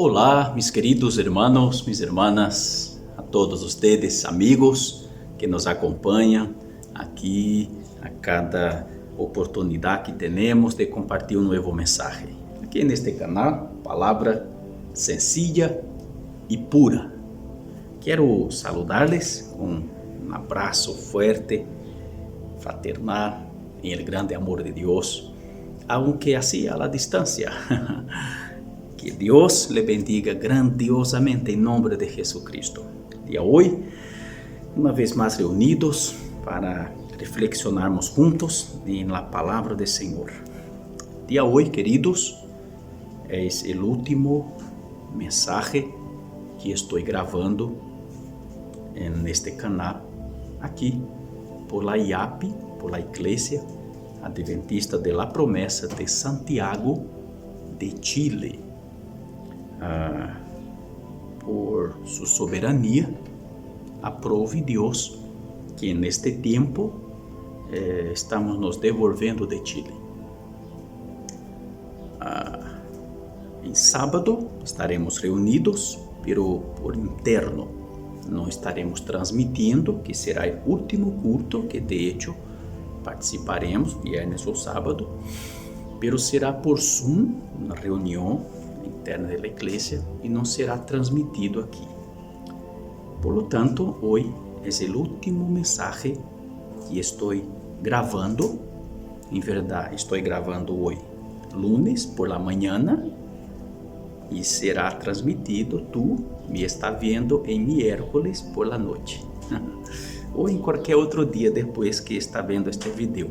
Olá, mis queridos hermanos, mis hermanas, a todos ustedes, amigos que nos acompanham aqui a cada oportunidade que temos de compartilhar um novo mensagem. Aqui neste canal, palavra sencilla e pura. Quero saludarles com um abraço forte, fraternal, em el grande amor de Deus, aunque assim a la distância. Que Deus le bendiga grandiosamente em nome de Jesucristo. E hoje, uma vez mais reunidos para reflexionarmos juntos em la palavra do Senhor. Dia hoje, queridos, é o último mensagem que estou gravando neste canal aqui por la IAP, por la Iglesia Adventista de la Promesa de Santiago de Chile. Por sua soberania, aprove Deus que neste tempo estamos nos devolvendo de Chile. Em sábado estaremos reunidos, pero por interno. Não estaremos transmitindo, que será o último culto, que de hecho participaremos viernes ou sábado, pero será por Zoom, uma reunião interna da igreja, e não será transmitido aqui. Por lo tanto, hoje é o último mensagem que estou gravando. Em verdade, estou gravando hoje, lunes por la manhã, e será transmitido. Tu me está vendo em miércoles por la noite, ou em qualquer outro dia depois que está vendo este vídeo.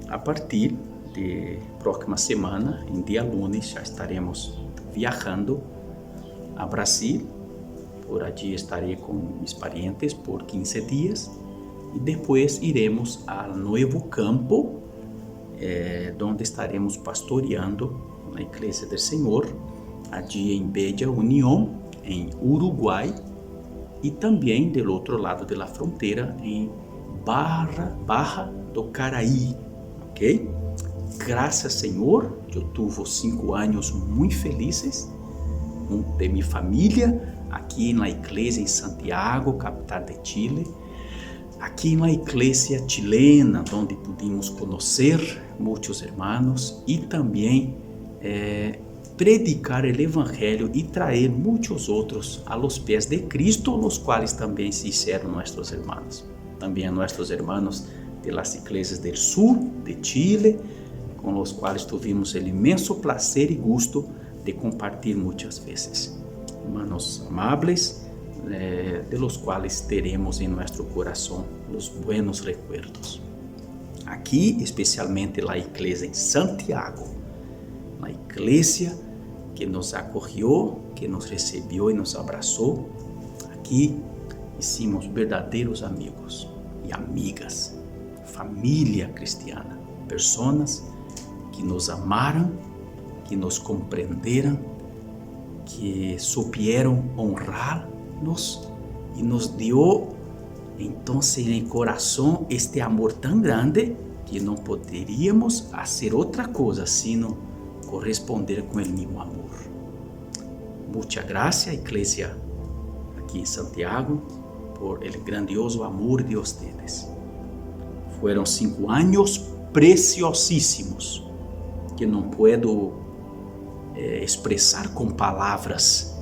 A partir de próxima semana, em dia lunes, já estaremos viajando a Brasil. Por allí estarei com meus parentes por 15 dias e depois iremos ao novo campo, onde estaremos pastoreando na Igreja do Senhor, allí em Bella União, em Uruguai, e também do outro lado da fronteira, em Barra do Caraí, ok? Graças, Senhor, eu tive 5 anos muito felizes de minha família aqui na igreja em Santiago, capital de Chile, aqui na igreja chilena, onde pudimos conhecer muitos irmãos e também predicar o evangelho e trazer muitos outros a los pés de Cristo, os quais também se fizeram nossos irmãos. Também a nossos irmãos de las igrejas do sul de Chile, com os quais tivemos o imenso prazer e gosto de compartilhar muitas vezes. Hermanos amables, de los quais teremos em nosso coração os buenos recuerdos. Aqui, especialmente a igreja em Santiago, a igreja que nos acolheu, que nos recebeu e nos abraçou. Aqui hicimos verdadeiros amigos e amigas, família cristiana, pessoas que nos amaram, que nos compreenderam, que supieron honrar-nos e nos deu então em coração este amor tão grande que não poderíamos fazer outra coisa sino corresponder com o mesmo amor. Muita graça, igreja aqui em Santiago, por el grandioso amor de ustedes. Foram 5 anos preciosíssimos que não puedo expressar com palavras,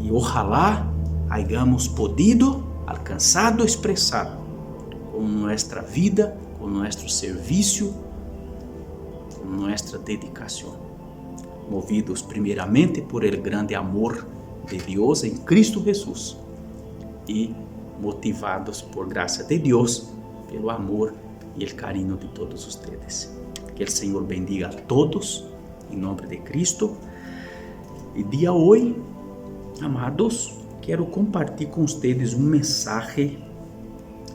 e ojalá hayamos podido alcançado expressar com nossa vida, com nosso serviço, com nossa dedicação, movidos primeiramente por el grande amor de Deus em Cristo Jesus e motivados por graça de Deus pelo amor e o carinho de todos ustedes. Que o Senhor bendiga a todos, em nome de Cristo. E dia hoje, amados, quero compartilhar com vocês um mensagem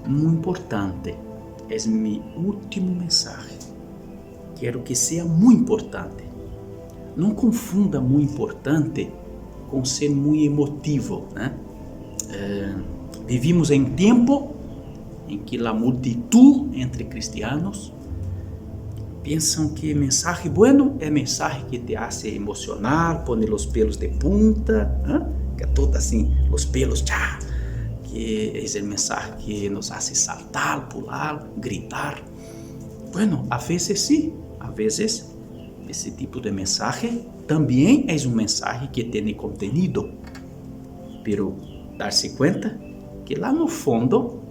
muito importante. É meu último mensagem. Quero que seja muito importante. Não confunda muito importante com ser muito emotivo, né? Vivimos em tempo em que a multitud entre cristianos Piensan que mensaje bueno es mensaje que te hace emocionar, pone los pelos de punta, que todo así, los pelos, que es el mensaje que nos hace saltar, pular, gritar. Bueno, a veces sí, a veces ese tipo de mensaje también es un mensaje que tiene contenido, pero darse cuenta que lá no fondo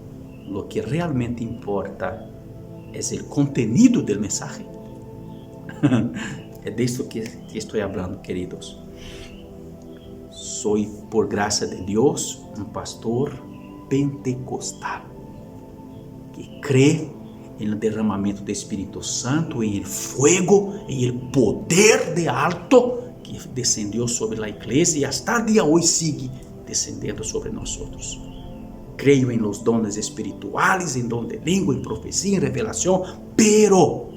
lo que realmente importa es el contenido del mensaje. Es de esto que estoy hablando, queridos. Soy, por gracia de Dios, un pastor pentecostal que cree en el derramamiento del Espíritu Santo, en el fuego, en el poder de alto que descendió sobre la iglesia y hasta el día de hoy sigue descendiendo sobre nosotros. Creo en los dones espirituales, en don de lengua, en profecía, en revelación, pero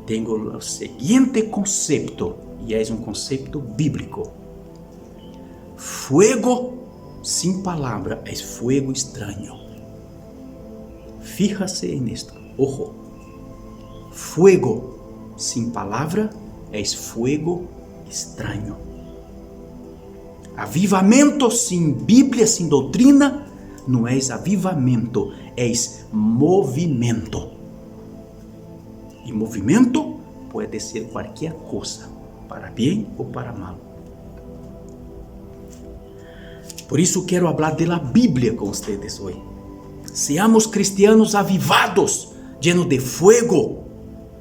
tengo el siguiente concepto, y es un concepto bíblico. Fuego sin palabra es fuego extraño. Fíjase en esto, ojo. Fuego sin palabra es fuego extraño. Avivamento sin Bíblia, sin doutrina, não é avivamento, é movimento. E movimento pode ser qualquer coisa, para bem ou para mal. Por isso quero falar da Bíblia com vocês hoje. Seamos cristianos avivados, llenos de fuego,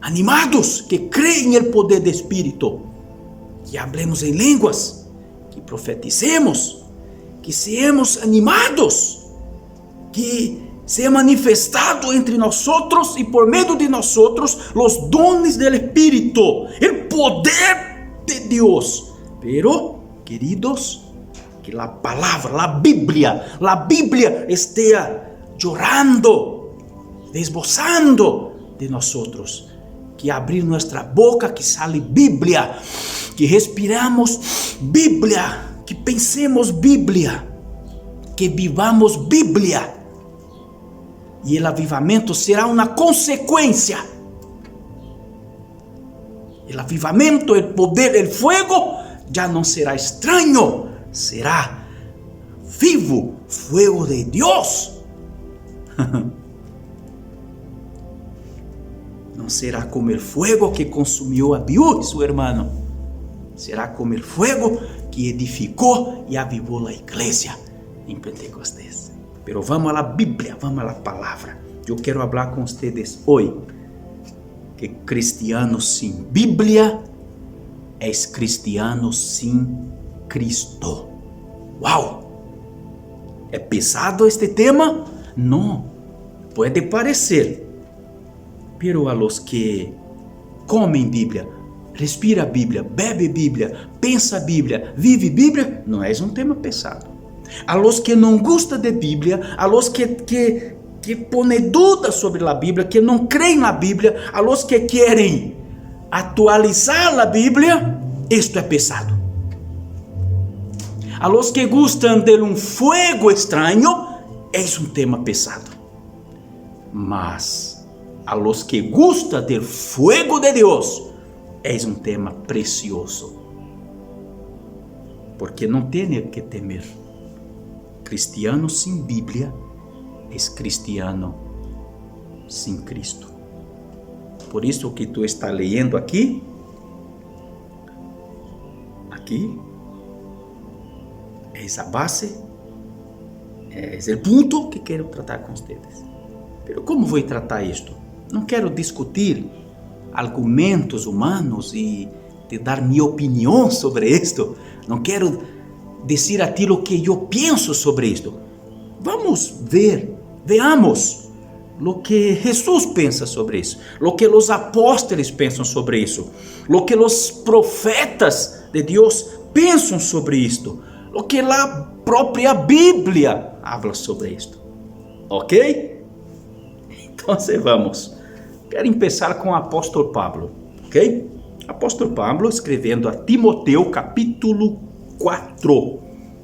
animados, que creem no poder do Espírito, que hablemos em línguas, que profeticemos, que seamos animados, que sea manifestado entre nosotros y por medio de nosotros los dones del Espíritu, el poder de Dios. Pero, queridos, que la palabra, la Biblia esté llorando, desbozando de nosotros. Que abrir nuestra boca, que sale Bíblia, que respiramos Bíblia, que pensemos Bíblia, que vivamos Bíblia. E o avivamento será uma consequência. O avivamento, o poder, o fuego, já não será estranho, será vivo, fuego de Deus. Não será como o fuego que consumiu a Abiú, seu irmão. Será como o fuego que edificou e avivou a igreja em Pentecostés. Pero vamos à Bíblia, vamos à palavra. Eu quero falar com vocês hoje que cristiano sem Bíblia é cristiano sem Cristo. Uau! É pesado este tema? Não, pode parecer. Pero a los que comem Bíblia, respira Bíblia, bebe Bíblia, pensa Bíblia, vive Bíblia, não é um tema pesado. A los que não gostam de Bíblia, a los que põem dúvidas sobre a Bíblia, que não creem na Bíblia, a los que querem atualizar a Bíblia, isto é pesado. A los que gostam de um fuego extraño, é um tema pesado. Mas a los que gustan del fuego de Dios, es un tema precioso. Porque no tiene que temer. Cristiano sin Biblia es cristiano sin Cristo. Por eso que tú estás leyendo aquí, es a base, es el punto que quiero tratar con ustedes. Pero ¿cómo voy a tratar esto? Não quero discutir argumentos humanos e te dar minha opinião sobre isto. Não quero dizer a ti o que eu penso sobre isto. Vamos veamos o que Jesus pensa sobre isso, o que os apóstolos pensam sobre isso, o que os profetas de Deus pensam sobre isto, o que a própria Bíblia habla sobre isto. Ok? Então vamos. Quero começar com o apóstolo Pablo, ok? Apóstolo Pablo escrevendo a Timoteu capítulo 4.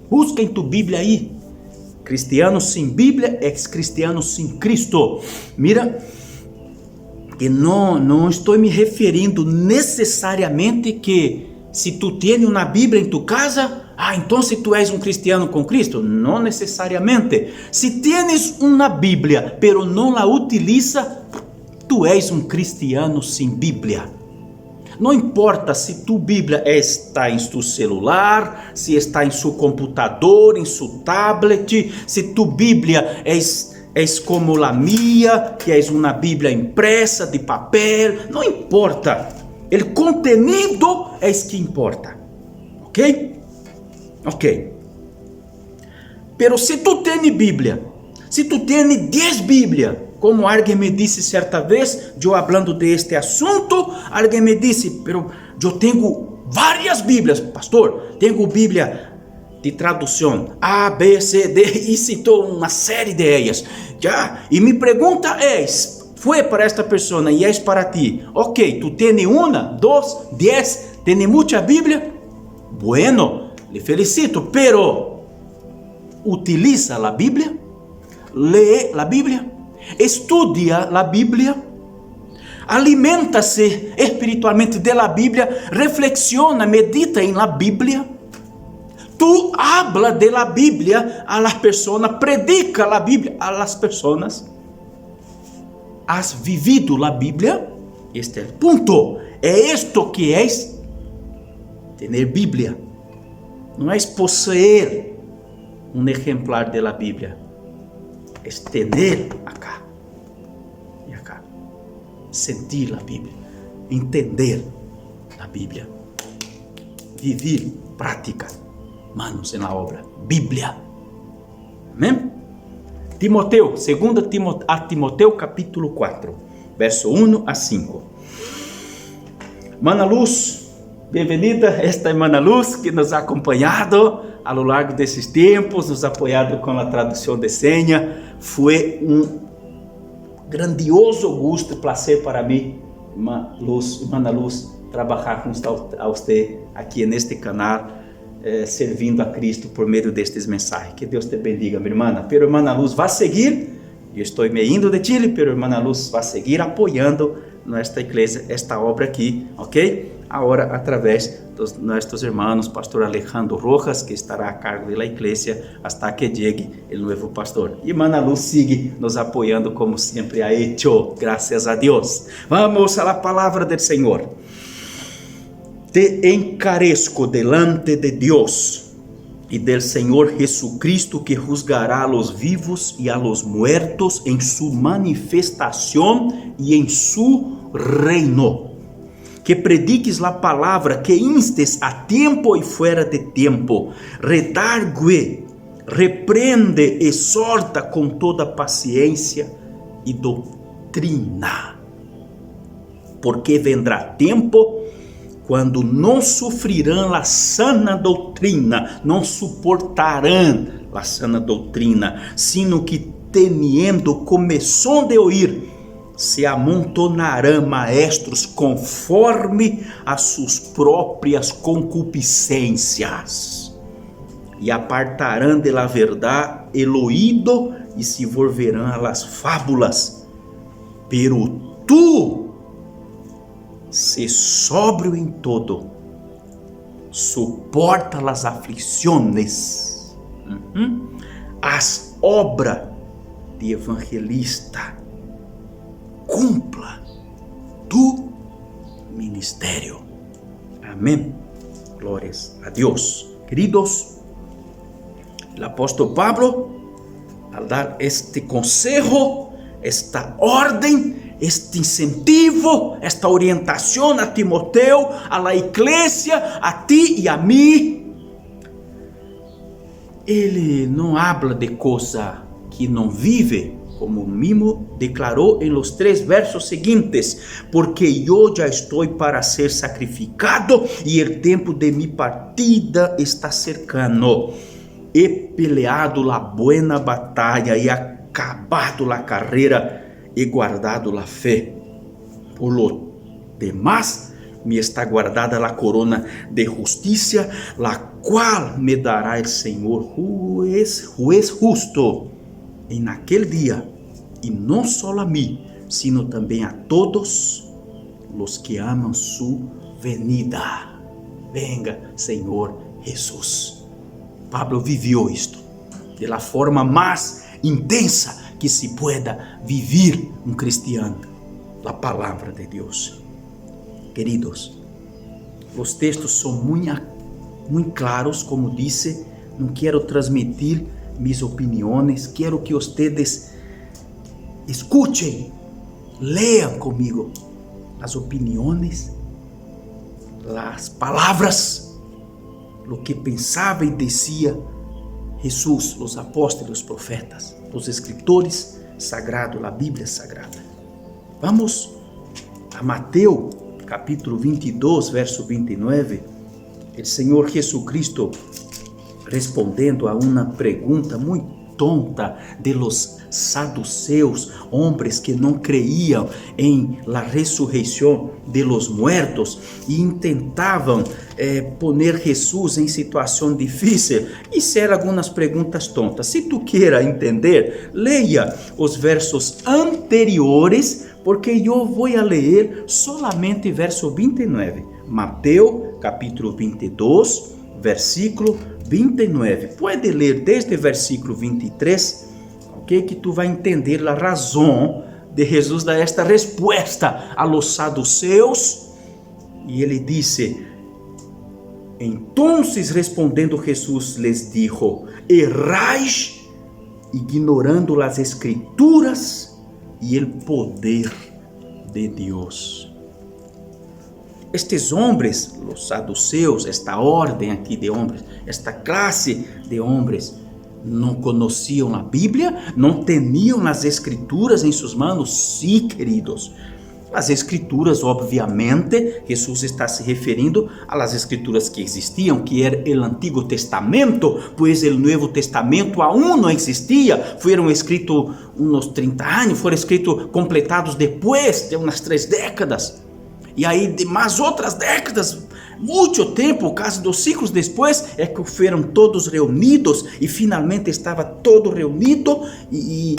Busca em tu Bíblia aí. Cristiano sem Bíblia é cristiano sem Cristo. Mira, que não estou me referindo necessariamente que se tu tens uma Bíblia em tu casa, então tu és um cristiano com Cristo. Não necessariamente. Se tens uma Bíblia, pero não la utiliza, tu és um cristiano sem Bíblia. Não importa se tu Bíblia está em seu celular, se está em seu computador, em seu tablet, se tu Bíblia é como a minha, que é uma Bíblia impressa de papel, não importa. O contenido é que importa. Ok? Ok. Pero se tu tens Bíblia, se tu tens 10 Bíblias, como alguém me disse certa vez, eu falando de este assunto, alguém me disse, pero eu tenho várias Bíblias, pastor, tenho Bíblia de tradução A, B, C, D, e citou uma série de elas. E minha pergunta é, foi para esta pessoa e é para ti, ok, tu tens uma, 2, 10, tens muita Bíblia? Bueno, le felicito, pero utiliza a Bíblia, lee a Bíblia, estudia a Bíblia, alimenta-se espiritualmente de la Bíblia, reflexiona, medita em la Bíblia. Tu habla de la Bíblia a las personas, predica la Bíblia a las personas. Has vivido la Bíblia? Este é o ponto. É isto que é ter Bíblia. Não é possuir um exemplar de la Bíblia. É ter acá e acá. Sentir a Bíblia. Entender a Bíblia. Viver, prática. Manos na obra. Bíblia. Amém? Timoteu, 2 Timoteu capítulo 4, verso 1 a 5. Mana Luz, bem-vinda. Esta é Mana Luz que nos ha acompanhado a lo largo desses tempos, nos apoiado com a tradução de senha. Foi grandioso gosto e prazer para mim, Mana Luz, trabalhar com você aqui neste canal, servindo a Cristo por meio destes mensagens. Que Deus te bendiga, minha irmã. Pero irmã Luz vai seguir, eu estou me indo de Chile, pero irmã Luz vai seguir apoiando nesta igreja, esta obra aqui, ok? Agora, através dos nossos irmãos, pastor Alejandro Rojas, que estará a cargo da igreja, hasta que chegue o novo pastor. E irmã Luz sigue nos apoiando como sempre ha hecho, graças a Deus. Vamos a la palavra del Senhor. Te encarezco delante de Dios y del Señor Jesucristo, que juzgará a los vivos y a los muertos en su manifestación y en su reino. Que prediques la palabra, que instes a tiempo y fuera de tiempo, redargue, reprende, exhorta con toda paciencia y doctrina. Porque vendrá tiempo quando não sofrirão a sana doutrina, não suportarão a sana doutrina, sino que teniendo comezón de oír, se amontonarão maestros conforme a suas próprias concupiscências, e apartarão de la verdade el oído e se volverão a las fábulas. Pero tu se sóbrio em todo, suporta las aflições, as obras de evangelista, cumpla tu ministério. Amém. Glórias a Deus. Queridos, o apóstolo Pablo, al dar este consejo, esta ordem, este incentivo, esta orientação a Timoteu, a la igreja, a ti e a mim, ele não habla de coisa que não vive, como mesmo declarou em los 3 versos seguintes: porque eu já estou para ser sacrificado e o tempo de mi partida está cercano. He peleado la buena batalha e acabado la carreira, he guardado la fe. Por lo demás, me está guardada la corona de justicia, la cual me dará el Señor, juez justo, en aquel día, y no solo a mí, sino también a todos los que aman su venida. Venga, Señor Jesús. Pablo vivió esto de la forma más intensa que se pueda vivir un cristiano, la palabra de Dios. Queridos, los textos son muy claros, como dice, no quiero transmitir mis opiniones, quiero que ustedes escuchen, lean conmigo las opiniones, las palabras, lo que pensaba y decía Jesús, los apóstoles, los profetas, los escritores sagrados, la Biblia sagrada. Vamos a Mateo capítulo 22, verso 29. El Señor Jesucristo respondendo a una pregunta muy tonta de los saduceos, hombres que no creían en la resurrección de los muertos e intentaban poner Jesús en situación difícil. Hicieron algunas preguntas tontas. Si tú quieres entender, leia os versos anteriores, porque yo voy a leer solamente verso 29. Mateo capítulo 22, versículo 29. Puede ler desde o versículo 23, ok? Que tu vai entender a razão de Jesus dar esta resposta a los saduceus. E ele disse: Entonces respondendo Jesús les dijo: Errais ignorando las escrituras e el poder de Deus. Estes homens, os saduceus, esta ordem aqui de homens, esta classe de homens, não conheciam a Bíblia, não tinham as escrituras em suas mãos. Sim, queridos, as escrituras, obviamente, Jesus está se referindo às escrituras que existiam, que era o Antigo Testamento, pois o Novo Testamento aún não existia, foram escritos uns 30 anos, foram escritos completados depois de umas 3 décadas. E aí, de mais outras décadas, muito tempo, quase 2 séculos depois, é que foram todos reunidos e finalmente estava todo reunido e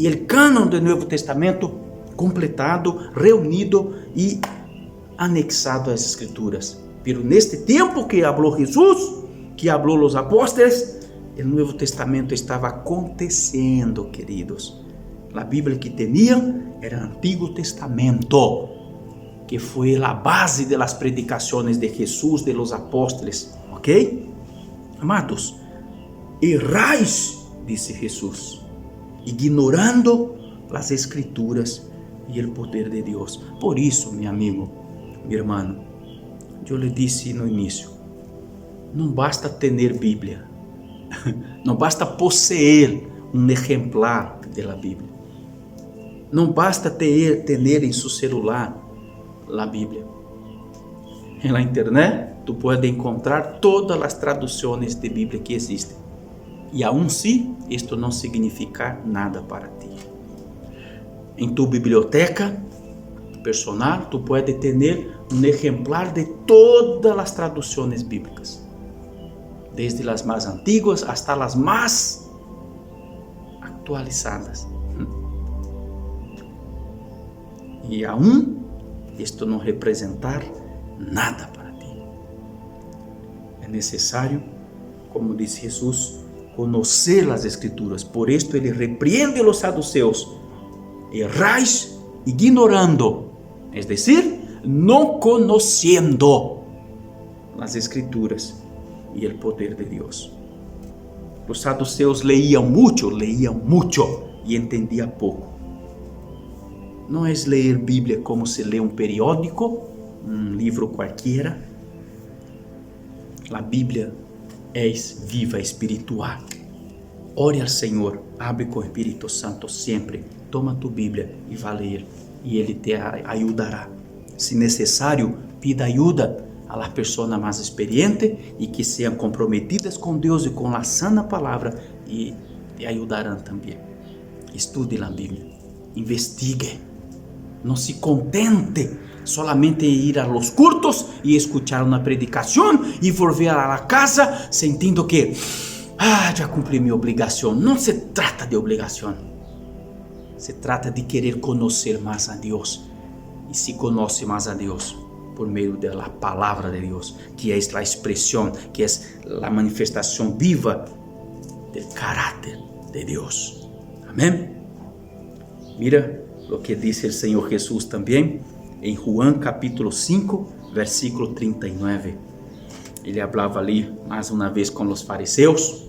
o cânon do Novo Testamento completado, reunido e anexado às Escrituras. Pero neste tempo que falou Jesus, que falou os apóstolos, o Novo Testamento estava acontecendo, queridos. A Bíblia que tinham era o Antigo Testamento, que foi a base de las predicaciones de Jesús, de los apóstoles, ¿ok? Amados, errais, disse Jesús, ignorando las escrituras e el poder de Deus. Por isso, meu amigo, meu irmão, eu lhe disse no início, não basta ter Bíblia, não basta possuir um exemplar da Bíblia, não basta ter em seu celular a Bíblia. Na internet, tu pode encontrar todas as traduções de Bíblia que existem. E aún assim, isto não significa nada para ti. Em tu biblioteca personal, tu pode ter um exemplar de todas as traduções bíblicas, desde as mais antigas hasta as mais atualizadas. E aún isto não representar nada para ti. É necessário, como diz Jesus, conhecer as Escrituras. Por isto ele repreende os saduceus: errais ignorando, es decir, não conhecendo as Escrituras e o poder de Deus. Os saduceus leíam muito e entendiam pouco. Não é ler Bíblia como se lê um periódico, um livro qualquer. A Bíblia é viva, espiritual. Ore ao Senhor, abre com o Espírito Santo sempre. Toma tu Bíblia e vá ler, e Ele te ajudará. Se necessário, pida ajuda a las pessoas mais experientes e que sejam comprometidas com Deus e com a sana palavra, e te ajudarão também. Estude a Bíblia, investigue. Não se contente solamente ir a los cultos y escuchar una predicación y volver a la casa sintiendo que ya cumplí mi obligación. No se trata de obligación, se trata de querer conocer más a Dios. Y si conoce más a Dios por medio de la palabra de Dios, que es la expresión, que es la manifestación viva del carácter de Dios. Amén. Mira lo que dice el Señor Jesús también en Juan capítulo 5, versículo 39. Ele hablaba ali mais uma vez com os fariseus,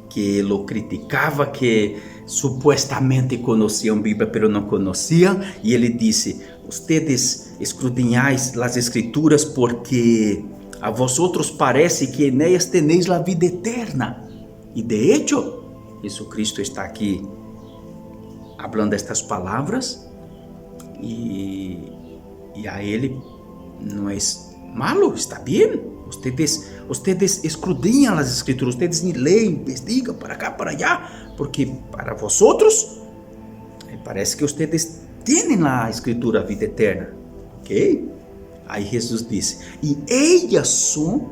que lo criticava, que supuestamente conheciam Bíblia, pero não conheciam. E ele disse: ustedes escudriñáis las escrituras porque a vosotros parece que en ellas tenéis la vida eterna. E de hecho, Jesucristo está aqui hablando estas palavras, e a ele não é malo, está bem. Ustedes escudriñan las escrituras, ustedes leen, investigam para cá, para allá, porque para vosotros parece que ustedes tienen la escritura, a vida eterna. Ok? Aí Jesus disse: e ellas son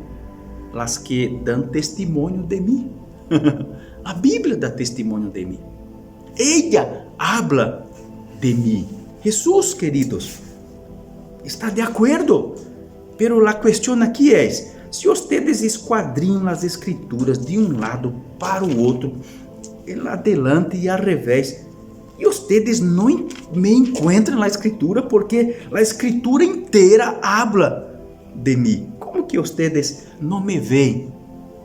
las que dan testimonio de mim. A Bíblia dá testemunho de mim. Ella habla de mim. Jesús, queridos, está de acuerdo. Pero la cuestión aquí es: se ustedes esquadrinham as escrituras de um lado para o outro, el adelante e al revés, e ustedes não me encontram na escritura, porque a escritura inteira habla de mim. Como que ustedes não me veem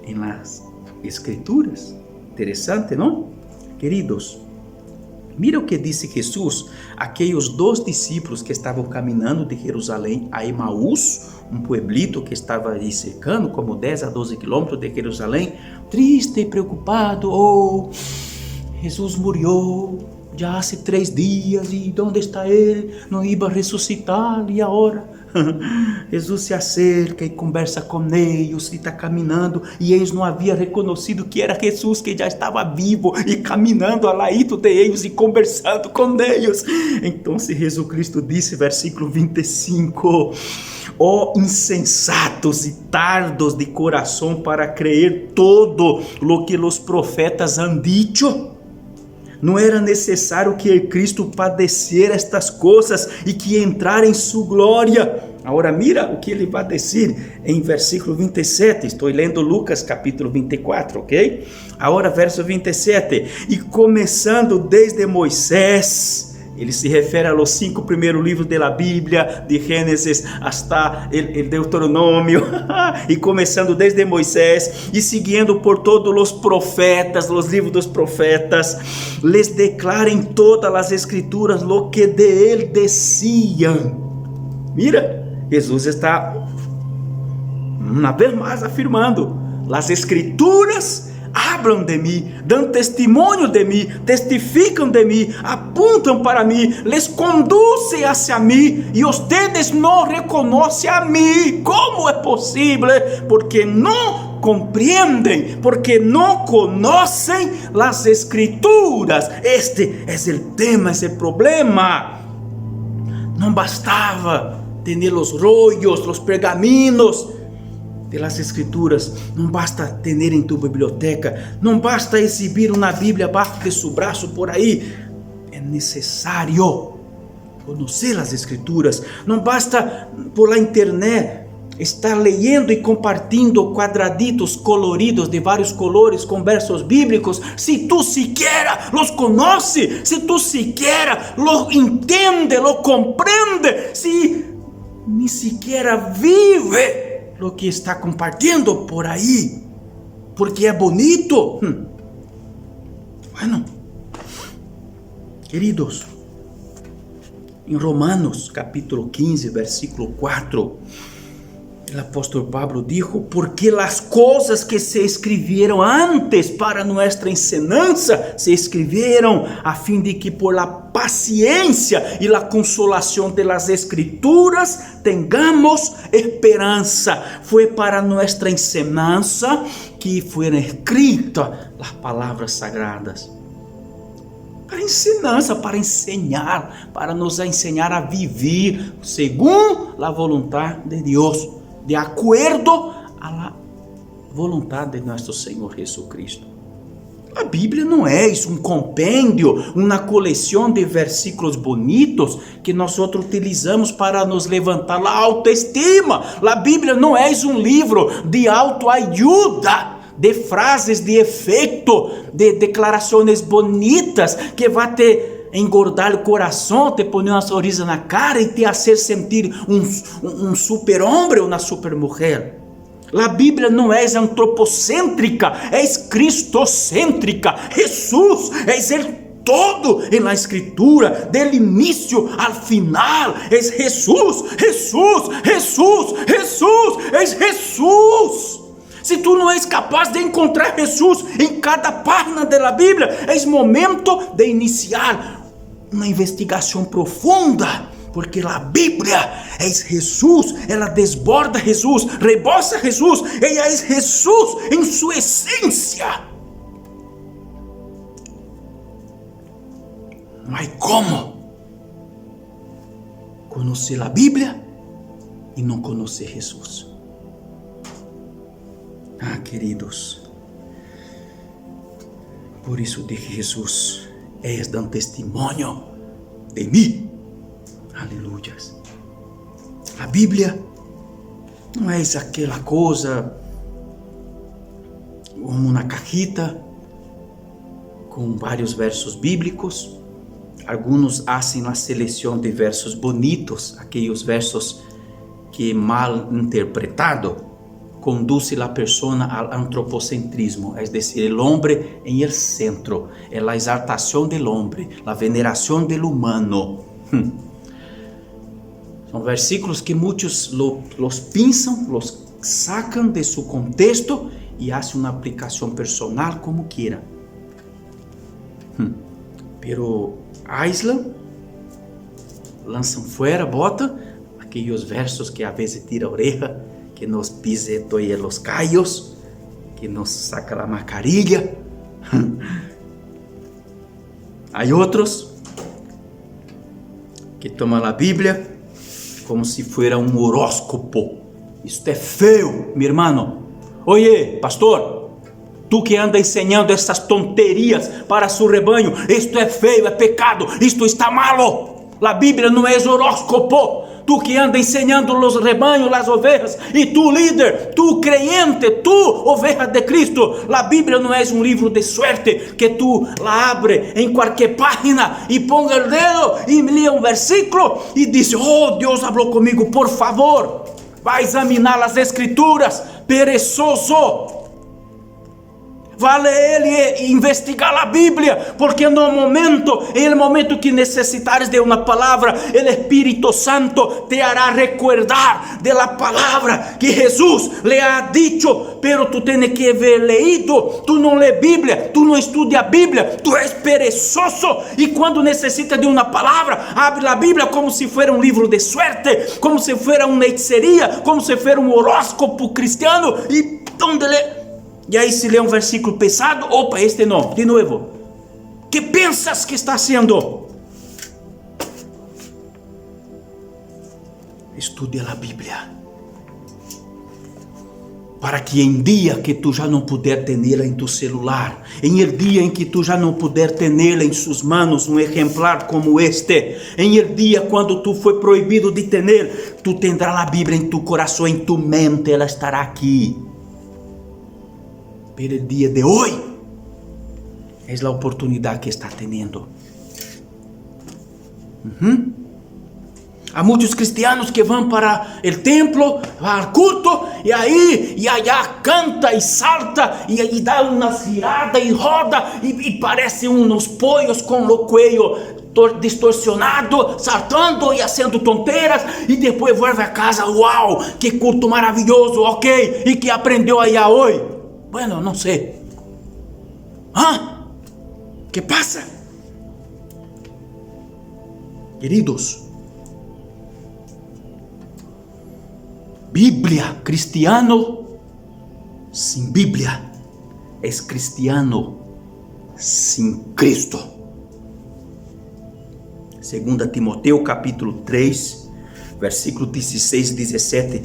em las escrituras? Interessante, não? Queridos, mira o que disse Jesus àqueles 2 discípulos que estavam caminhando de Jerusalém a Emaús, um pueblito que estava ali cercando, como 10 a 12 quilômetros de Jerusalém, triste e preocupado. Oh, Jesus morreu já há 3 dias, e onde está ele? Não ia ressuscitar, e agora? Jesus se acerca e conversa com eles, e está caminhando, e eles não haviam reconhecido que era Jesus, que já estava vivo e caminhando ao lado de eles e conversando com eles. Então Jesus Cristo disse, versículo 25: ó insensatos e tardos de coração para creer todo lo que os profetas han dicho. Não era necessário que el Cristo padecera estas coisas e que entrara em sua glória. Agora mira o que ele vai dizer em versículo 27. Estou lendo Lucas capítulo 24, ok? Agora verso 27. E começando desde Moisés, ele se refere aos 5 primeiros livros da Bíblia, de Gênesis hasta el Deuteronômio, e começando desde Moisés e seguindo por todos os profetas, os livros dos profetas, les declara em todas as escrituras lo que de ele decían. Mira, Jesus está uma vez mais afirmando: as escrituras hablam de mim, dão testemunho de mim, testificam de mim, apontam para mim, les conduzem hacia mim, e ustedes não reconhecem a mim. Como é possível? Porque não compreendem, porque não conhecem as escrituras. Este é o tema, esse problema. Não bastava ter os rollos, os pergaminos de las escrituras, não basta ter em tu biblioteca, não basta exibir uma Bíblia abaixo de seu braço por aí. É necessário conhecer as escrituras. Não basta por la internet estar lendo e compartilhando quadraditos coloridos de vários colores com versos bíblicos. Se tu siquiera los conoce, se tu siquiera lo entende, lo comprende, se ni siquiera vive lo que está compartiendo por ahí, porque es bonito. Bueno, queridos, en Romanos capítulo 15, versículo 4, el apóstol Pablo dijo: porque las cosas que se escribieron antes para nuestra enseñanza se escribieron a fin de que por la paciencia y la consolación de las escrituras tengamos esperanza. Fue para nuestra enseñanza que fueron escritas las palabras sagradas. para ensinança, para enseñar, para nos enseñar a vivir según la voluntad de Dios, de acuerdo a la voluntad de nuestro Señor Jesucristo. A Bíblia não é isso, um compêndio, uma coleção de versículos bonitos que nós utilizamos para nos levantar a autoestima. A Bíblia não é um livro de autoajuda, de frases de efeito, de declarações bonitas que vai te engordar o coração, te poner uma sorriso na cara e te fazer sentir um super-homem ou uma super-mulher. A Bíblia não é antropocêntrica, é cristocêntrica. Jesus é o todo em la Escritura, del início ao final. É Jesus, Jesus, Jesus, Jesus, é Jesus. Se tu não és capaz de encontrar Jesus em cada página da Bíblia, é momento de iniciar uma investigação profunda. Porque a Bíblia é Jesus, ela desborda Jesus, rebosa Jesus, ela é Jesus em sua essência. Não há como conhecer a Bíblia e não conhecer Jesus. Ah, queridos, por isso dije: Jesus, és dando testemunho de mim. Aleluias. A Bíblia não é aquela coisa como uma cajita com vários versos bíblicos. Alguns fazem a seleção de versos bonitos, aqueles versos que mal interpretado conduzem a pessoa ao antropocentrismo, é decir, o homem em el centro, é a exaltação do homem, a veneração do humano. São versículos que muitos los pinçam, los sacam de seu contexto e fazem uma aplicação personal como queiram. Pero aislam, lançam fora, botam aqueles versos que a vezes tira a oreja, que nos pisoteia os callos, que nos saca a mascarilla. Há outros que tomam a Bíblia como se fuera um horóscopo. Isto é feio, meu irmão. Oye, pastor, tu que anda ensinando essas tonterias para seu rebanho, isto é feio, é pecado, isto está malo. A Bíblia não é horóscopo. Tu que anda ensinando os rebanhos, as ovelhas, e tu líder, tu creyente, tu oveja de Cristo, a Bíblia não é um livro de suerte que tu la abre em qualquer página e ponga o dedo e lia um versículo e diz: oh, Deus falou comigo, por favor, vai examinar as Escrituras, perezoso. Vale ele investigar a Bíblia, porque no momento, em el momento que necessitares de uma palavra, o Espírito Santo te hará recordar de la palavra que Jesus le ha dicho, pero tu tienes que haber leído. Tu não lê Bíblia, tu não estuda a Bíblia, tu és perezoso, e quando necessita de uma palavra, abre a Bíblia como se fosse um livro de suerte, como se fosse uma hechiceria, como se fosse um horóscopo cristiano, e onde lê. E aí se lê um versículo pesado, opa, este não, de novo. Que pensas que está sendo? Estude a Bíblia, para que em dia que tu já não puder tê-la em tu celular, em el dia em que tu já não puder tê-la em suas manos, um exemplar como este, em el dia quando tu foi proibido de tê-la, tu tendrás a Bíblia em tu coração, em tu mente, ela estará aqui. Pero el día de hoy es la oportunidad que está teniendo. Há muitos cristianos que vão para o templo, ao culto, e allá canta e salta, e dá uma girada e roda, e parece uns pollos com o cuello distorcionado, saltando e fazendo tonteras, e depois volta a casa. Uau, que culto maravilhoso, ok, e que aprendeu allá hoje? Bueno, não sei. ¿Qué pasa? Queridos, Bíblia, cristiano sem Bíblia é cristiano sem Cristo. 2 Timoteo capítulo 3, versículo 16 e 17.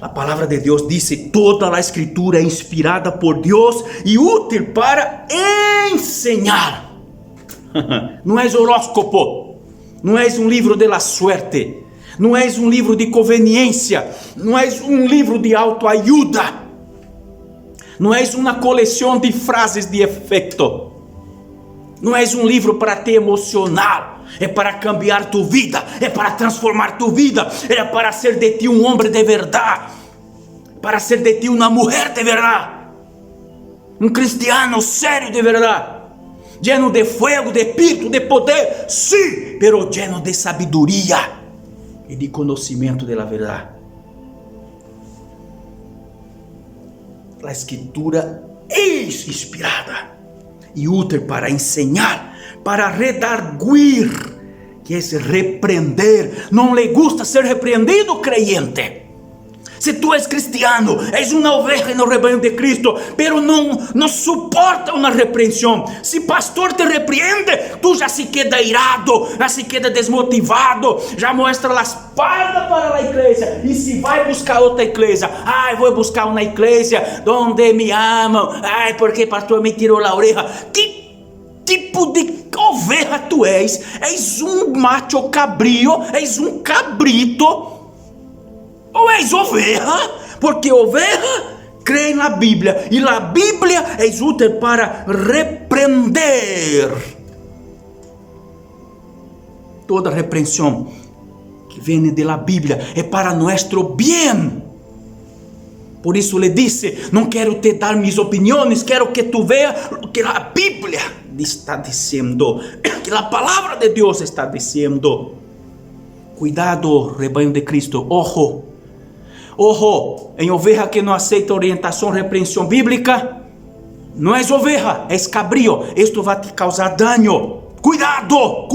A palavra de Deus diz: toda a escritura é inspirada por Deus e útil para ensinar. Não é horóscopo, não é um livro de la suerte, não é um livro de conveniência, não é um livro de autoajuda, não é uma coleção de frases de efeito, não é um livro para te emocionar. É para cambiar tu vida, é para transformar tu vida, é para ser de ti um homem de verdade, para ser de ti uma mulher de verdade, um cristiano sério de verdade, lleno de fuego, de espírito, de poder, sim, pero lleno de sabedoria e de conhecimento da verdade. A escritura é inspirada e útil para ensinar, para redarguir, que é repreender. Não lhe gusta ser repreendido, creyente. Se tu és cristiano, és uma oveja no rebanho de Cristo, pero não suporta uma repreensão. Se pastor te repreende, tu já se queda irado, já se queda desmotivado, já mostra a espalda para a igreja e se vai buscar outra igreja. Ai, vou buscar uma igreja onde me amam. Ai, porque pastor me tirou a orelha. Que tipo de oveja tu és? És um macho cabrio? És um cabrito? Ou és oveja? Porque oveja crê na Bíblia e a Bíblia é útil para repreender. Toda repreensão que vem da Bíblia é para nosso bem. Por isso lhe disse: não quero te dar mis opiniões, quero que tu veas o que a Bíblia está dizendo, que a palavra de Deus está dizendo. Cuidado, rebanho de Cristo, ojo, em oveja que não aceita orientação, repreensão bíblica, não és oveja, és cabrio, isto vai te causar dano. Cuidado.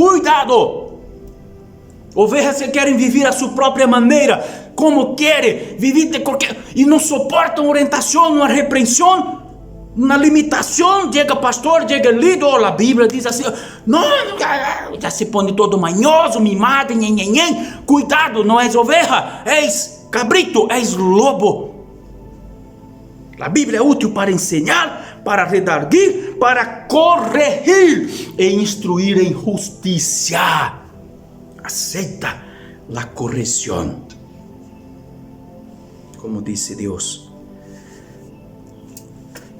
Ovejas que querem viver a sua própria maneira, como querem, viver de qualquer, e não suportam orientação, uma repreensão, uma limitação. Chega pastor, chega líder, a Bíblia diz assim, não, já se põe todo manhoso, mimado, nhenhenhen. Cuidado, não és oveja, és cabrito, és lobo. A Bíblia é útil para ensinar, para redarguir, para corrigir e instruir em justiça. Aceita a correção. Como disse Deus: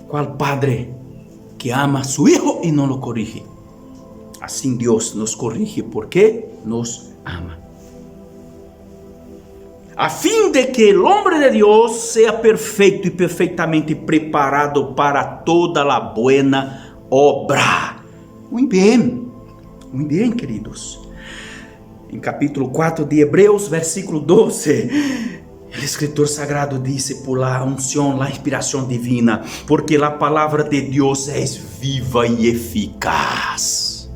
qual padre que ama a seu filho e não o corrige? Assim Deus nos corrige porque nos ama, a fim de que o homem de Deus seja perfeito e perfeitamente preparado para toda a buena obra. Muito bem, queridos. Em capítulo 4 de Hebreus, versículo 12, o escritor sagrado disse: por la unção, la inspiração divina, porque a palavra de Deus é viva e eficaz.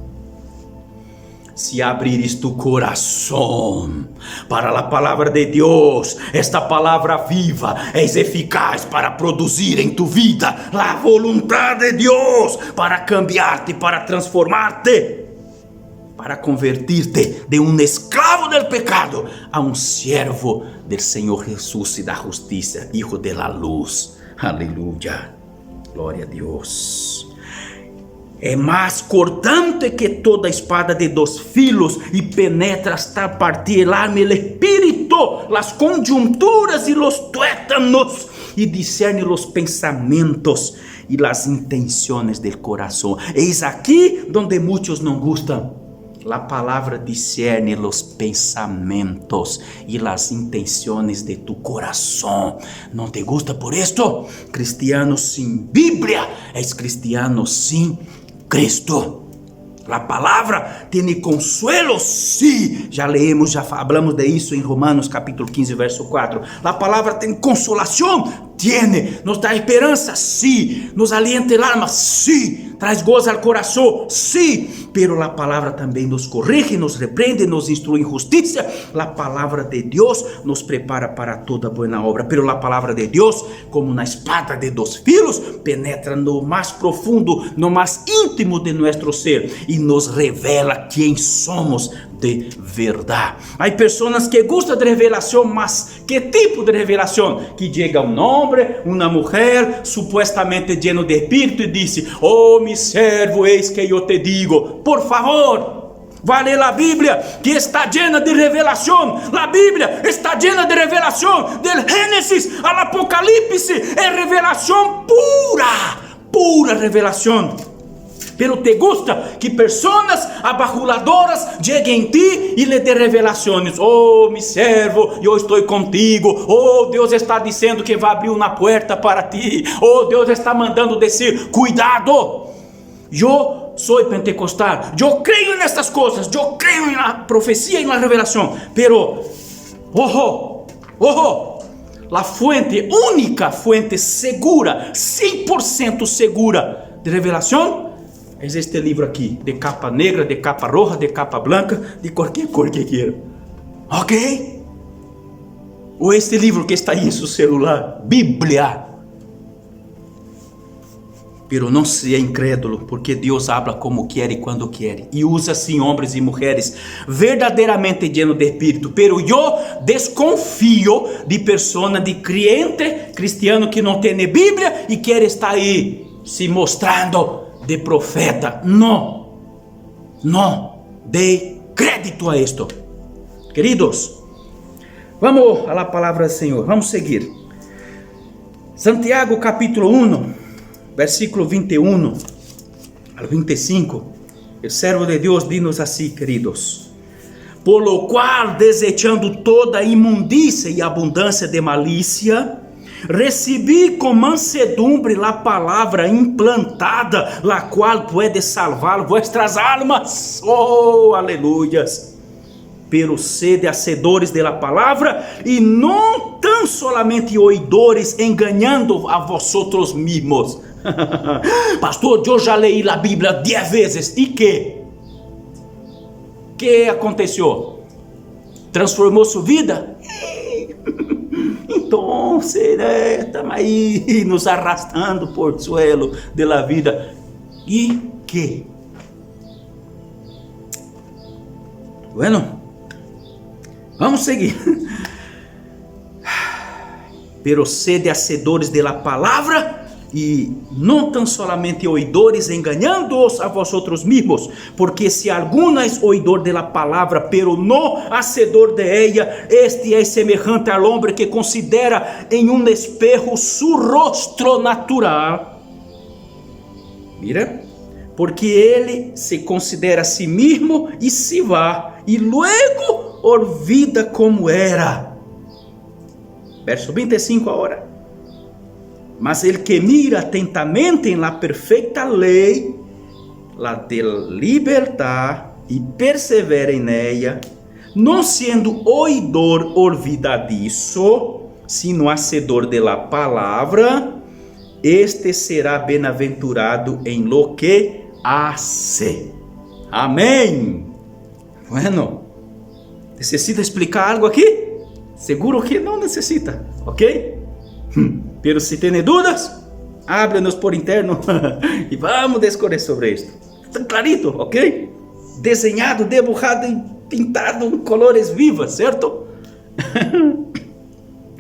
Se abrires tu coração para a palavra de Deus, esta palavra viva é eficaz para produzir em tu vida a vontade de Deus, para cambiar-te, para transformar-te, para convertir-te de um escravo del pecado a um servo del Senhor Jesus e da justiça, hijo de la luz. Aleluia, glória a Deus. É mais cortante que toda espada de 2 filos e penetra hasta partir el alma e el espírito, las conjunturas e los tuétanos, e discerne los pensamentos e las intenções del coração. Eis aqui donde muitos não gustam. A palavra discerne los pensamentos e las intenções de tu coração. Não te gusta por esto? Cristiano sem Bíblia é cristiano sem Cristo. A palavra tem consuelo, sim. Já leemos, já falamos de isso em Romanos capítulo 15, verso 4. A palavra tem consolação, nos dá esperança, sim. Nos alienta el alma, sim. Traz gozo ao coração, sim. Pero a palavra também nos corrige, nos repreende, nos instrui em justiça. A palavra de Deus nos prepara para toda boa obra. Pero a palavra de Deus, como uma espada de 2 filos, penetra no mais profundo, no mais íntimo de nosso ser e nos revela quem somos de verdade. Há pessoas que gostam de revelação, mas que tipo de revelação? Que chega um homem, uma mulher, supostamente lleno de espírito, e diz: oh, mi servo, eis que eu te digo, por favor, vai ler a Bíblia, que está llena de revelação. A Bíblia está llena de revelação, del Gênesis ao Apocalipse, é revelação pura revelação. Pero te gusta que pessoas abajuladoras cheguem em ti e lhe dê revelações. Oh, mi servo, eu estou contigo. Oh, Deus está dizendo que vai abrir uma porta para ti. Oh, Deus está mandando dizer: cuidado. Eu sou pentecostal, eu creio nessas coisas, eu creio na profecia e na revelação. Pero, a fuente, única fuente segura, 100% segura de revelação, é este livro aqui, de capa negra, de capa roja, de capa branca, de qualquer cor que queira. Ok? Ou este livro que está aí em seu celular, Bíblia. Pero não seja incrédulo, porque Deus habla como quer e quando quer, e usa sim homens e mulheres verdadeiramente llenos de espírito. Pero eu desconfio de pessoas, de crente cristiano que não tem Bíblia e quer estar aí se mostrando de profeta. Não dê crédito a isto. Queridos, vamos à palavra do Senhor, vamos seguir. Santiago capítulo 1, versículo 21 al 25, o servo de Deus diz assim, queridos: por lo qual, desechando toda imundícia e abundância de malícia, recebi com mansedumbre a palavra implantada, la qual pode salvar vuestras almas. Oh, aleluias! Pero sede hacedores de la palavra e não tão solamente oidores, enganando a vosotros mismos. Pastor, eu já leí a Bíblia 10 vezes. E que aconteceu? Transformou sua vida? Então, estamos aí nos arrastando por o suelo da vida. E que? Bueno, vamos seguir. Pero sede hacedores de la palavra e não tão solamente oidores, enganando-os a vosotros mismos, porque se alguno es oidor de la palavra, pero não hacedor de ella, este é semejante al hombre que considera em um espejo su rostro natural. Mira, porque ele se considera a si mesmo e se va, e luego olvida como era. Verso 25 agora. Mas el que mira atentamente en la perfecta ley, la de libertad, y persevera en ella, no siendo oidor olvidadizo, sino hacedor de la palabra, este será bienaventurado en lo que hace. Amém. Bueno, necessita explicar algo aqui? Seguro que não necessita, ok? Pero se tem dúvidas, háblanos por interno e vamos discorrer sobre isto. Está clarito, ok? Desenhado, dibujado e pintado em colores vivos, certo?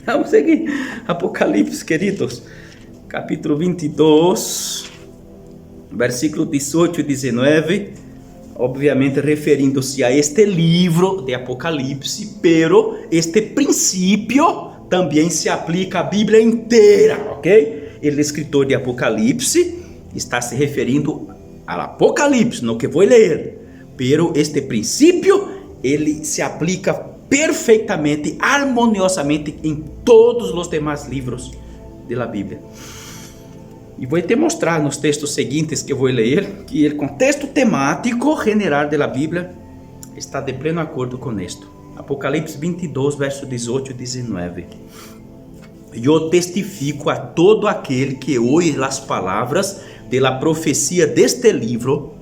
Vamos seguir. Apocalipse, queridos, capítulo 22, versículo 18 e 19, obviamente referindo-se a este livro de Apocalipse, pero este princípio também se aplica à Bíblia inteira, ok? O escritor de Apocalipse está se referindo ao Apocalipse, no que vou ler, pero este princípio, ele se aplica perfeitamente, harmoniosamente em todos os demais livros da Bíblia. E vou te mostrar nos textos seguintes que vou ler, que o contexto temático general da Bíblia está de pleno acordo com isto. Apocalipse 22, verso 18 e 19. Eu testifico a todo aquele que ouve as palavras de la profecia deste livro,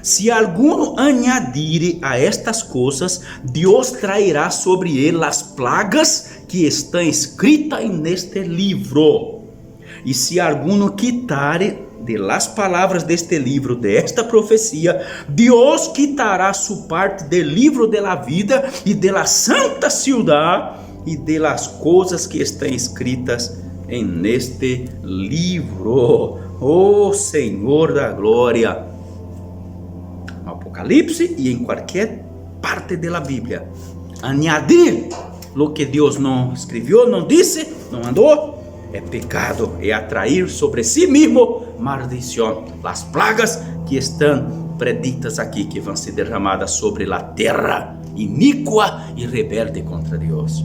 se alguno añadire a estas coisas, Deus trairá sobre ele as plagas que estão escritas neste livro. E se alguno quitare de las palabras de este libro, de esta profecía, Dios quitará su parte del libro de la vida y de la santa ciudad y de las cosas que están escritas en este libro. Oh Señor da gloria. Apocalipse y en cualquier parte de la Biblia, añadir lo que Dios no escribió, no dice, no mandó, es pecado, es atraer sobre sí mismo maldición. Las plagas que están predictas aquí, que van a ser derramadas sobre la tierra inicua y rebelde contra Dios.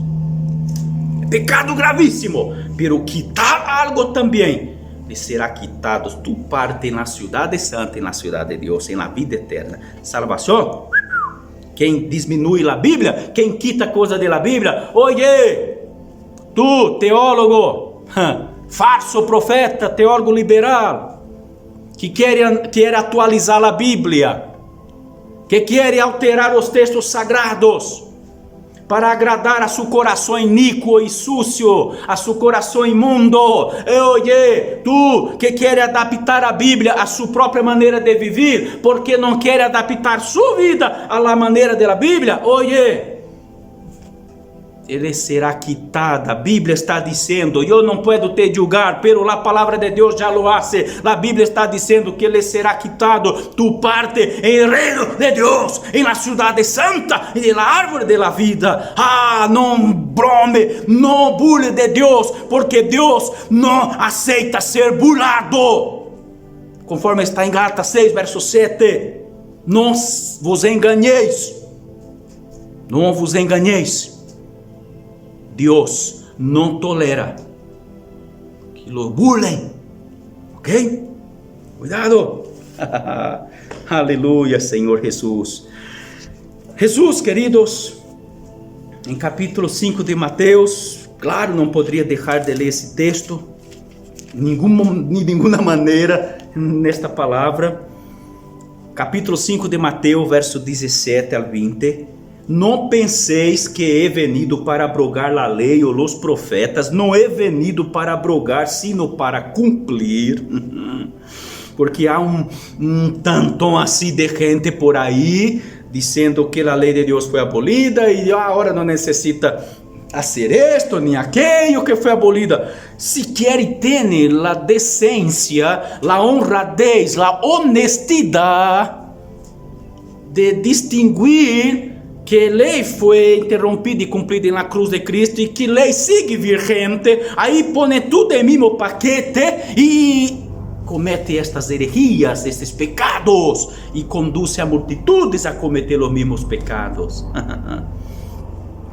Es pecado gravísimo, pero quitar algo también. Le será quitado tu parte en la ciudad de santa, en la ciudad de Dios, en la vida eterna. Salvación. Quem diminui a Bíblia, quem quita coisa da Bíblia, oye, tu teólogo, falso profeta, teólogo liberal, que quer atualizar a Bíblia, que quer alterar os textos sagrados, para agradar a su coração iníquo e sucio, a su coração imundo. Oye, tu que quer adaptar a Bíblia a sua própria maneira de viver, porque não quer adaptar sua vida a la maneira da Bíblia, oye, ele será quitada. A Bíblia está dizendo, eu não posso te julgar, pero a palavra de Deus já lo hace. A Bíblia está dizendo que ele será quitado tu parte em reino de Deus, em la cidade santa e na árvore de la vida. Não brome, não burle de Deus, porque Deus não aceita ser burlado. Conforme está em Gálatas 6, verso 7. Não vos enganeis. Não vos enganeis. Deus não tolera que lo burlen, ok? Cuidado. Aleluia, Senhor Jesus. Jesus, queridos, em capítulo 5 de Mateus, claro, não poderia deixar de ler esse texto, de nenhuma maneira, nesta palavra. Capítulo 5 de Mateus, verso 17 ao 20. Não penseis que he venido para abrogar a lei ou os profetas. Não he venido para abrogar, sino para cumprir. Porque há tantão assim de gente por aí, dizendo que a lei de Deus foi abolida e agora não necessita fazer esto nem aquello que foi abolida. Se quer ter a decência, a honradez, a honestidade de distinguir que lei foi interrompida e cumprida na cruz de Cristo e que lei sigue vigente, aí põe tudo em mesmo paquete e comete estas heresias, estes pecados e conduz a multitudes a cometer os mesmos pecados.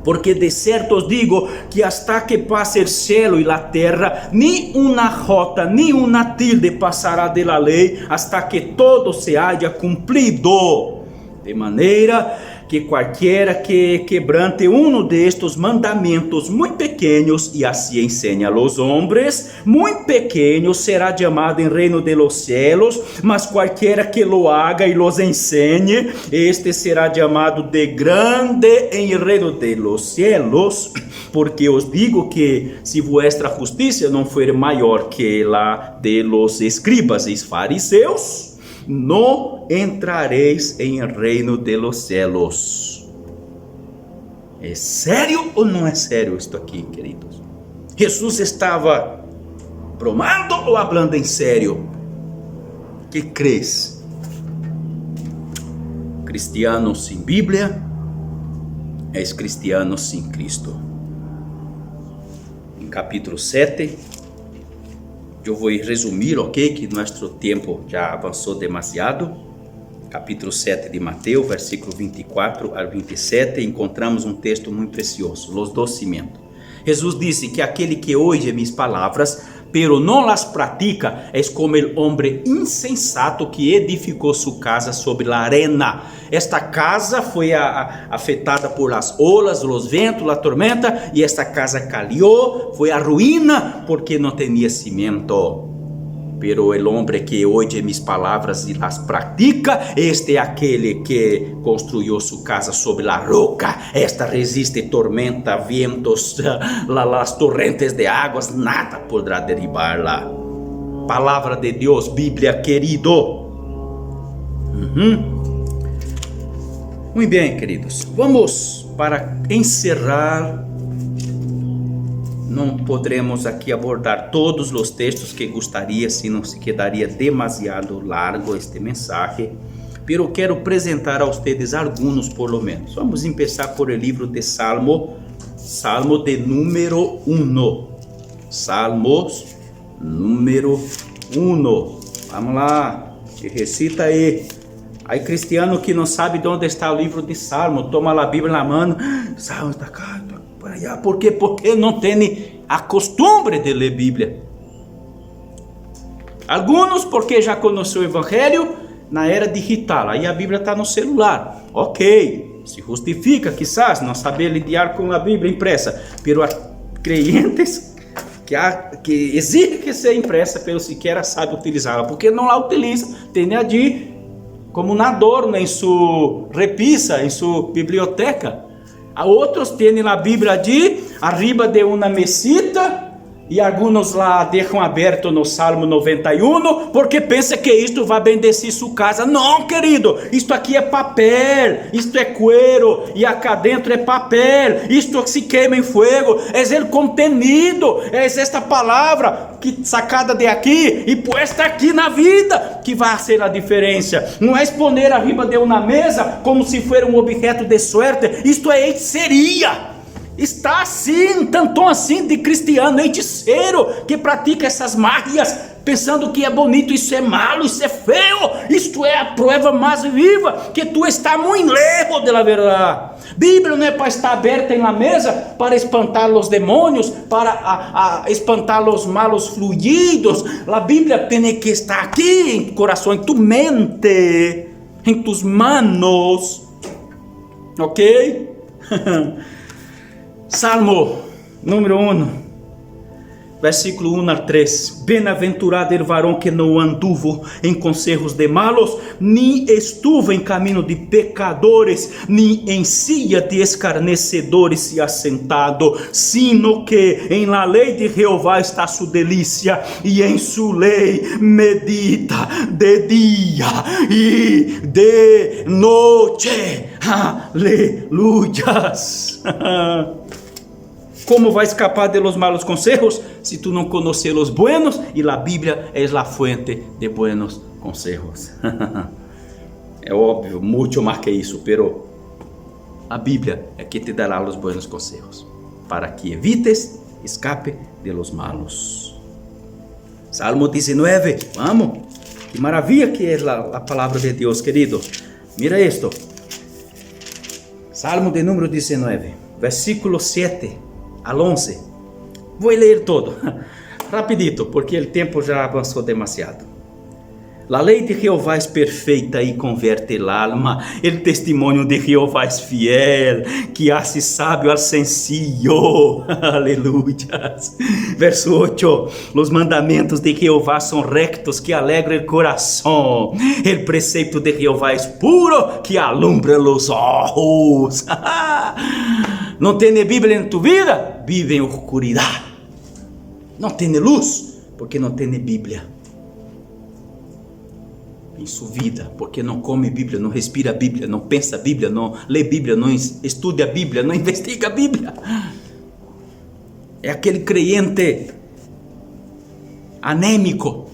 Porque de certo os digo que hasta que passe o céu e a terra, nem uma jota, nem uma tilde passará de la lei, hasta que todo se haya cumprido. De maneira que qualquer que quebrante uno de estos mandamentos muito pequenos e assim ensine a los hombres, muito pequeno será chamado em reino de los cielos, mas qualquer que lo haga e los ensine, este será chamado de grande em reino de los cielos. Porque os digo que se vuestra justiça não for maior que la de los escribas e fariseus, não entrareis em reino de los cielos. É sério ou não é sério isto aqui, queridos? Jesus estava bromando ou hablando em sério? Que crees? Cristiano sem Bíblia é cristiano sem Cristo. Em capítulo 7, eu vou resumir, ok? Que nosso tempo já avançou demasiado. Capítulo 7 de Mateus, versículo 24 ao 27, encontramos um texto muito precioso, os 2 cimentos. Jesus disse que aquele que ouve minhas palavras, pero não las pratica, é como o homem insensato que edificou sua casa sobre a arena. Esta casa foi afetada por las olas, os ventos, a tormenta, e esta casa caiu, foi a ruína, porque não tinha cimento. Pero o homem que ouve minhas palavras e las pratica, este é aquele que construiu sua casa sobre a roca. Esta resiste tormenta, vientos, las torrentes de águas, nada poderá derribar-la. palavra de Deus, Bíblia, querido. Muito bem, queridos. Vamos para encerrar. Não poderemos aqui abordar todos os textos que gostaria, senão se quedaria demasiado largo este mensagem. Pero quero apresentar a vocês alguns, por lo menos. Vamos começar por o livro de Salmo, Salmo de número 1. Salmos número 1. Vamos lá, te recita aí. Aí cristiano que não sabe de onde está o livro de Salmo, toma a Bíblia na mão, Salmo está cá, por allá. ¿Por quê? Porque não tem a costumbre de ler Bíblia. Alguns porque já conheceu o Evangelho na era digital, aí a Bíblia está no celular. Ok, se justifica quizás não saber lidar com a Bíblia impressa, pero há crentes que exigem que seja impressa, pero sequer sabe utilizá-la, porque não a utiliza, tem ali como um adorno em sua repisa, em sua biblioteca. A outros têm a Bíblia ali, arriba de uma mesita, e alguns lá deixam aberto no Salmo 91, porque pensa que isto vai bendecir sua casa. Não, querido, isto aqui é papel, isto é cuero, e acá dentro é papel, isto se queima em fogo, é o contenido, é esta palavra que sacada de aqui e posta aqui na vida, que vai ser a diferença. Não é exponer arriba de uma mesa, como se fosse um objeto de suerte, isto é hechiceria. Está assim, tanto assim de cristiano hechiceiro que pratica essas magias, pensando que é bonito. Isso é malo, isso é feio. Isto é a prova mais viva que tu está muito lejos da verdade. Bíblia não é para estar aberta na mesa para espantar os demônios, para espantar os malos fluidos. A Bíblia tem que estar aqui em tu coração, em tu mente, em tus manos. Ok? Salmo número 1, versículo 1 a 3. Bem-aventurado el varão que não anduvo em conselhos de malos, nem estuvo em caminho de pecadores, nem em silla de escarnecedores se assentado, sino que em la lei de Jeová está sua delícia, e em sua lei medita de dia e de noite. Aleluias. Como vai escapar de los malos consejos se tu não conheces los buenos? E a Bíblia é a fuente de buenos consejos. É óbvio, muito mais que isso, pero a Bíblia é que te dará os buenos consejos para que evites escape de los malos. Salmo 19, vamos. Que maravilha que é a palavra de Deus, querido. Mira esto. Salmo de número 19, versículo 7 al 11. Vou ler todo, rapidito, porque o tempo já avançou demasiado. La lei de Jeová é perfeita e converte el alma. El testimonio de Jeová é fiel, que hace sábio al sencillo. Aleluya. Verso 8. Los mandamentos de Jeová são rectos, que alegra el corazón. El precepto de Jeová é puro, que alumbra los ojos. Não tem Bíblia em tu vida? Vive em oscuridade. Não tem luz, porque não tem Bíblia em sua vida, porque não come Bíblia, não respira Bíblia, não pensa Bíblia, não lê Bíblia, não estuda a Bíblia, não investiga a Bíblia. É aquele crente anêmico.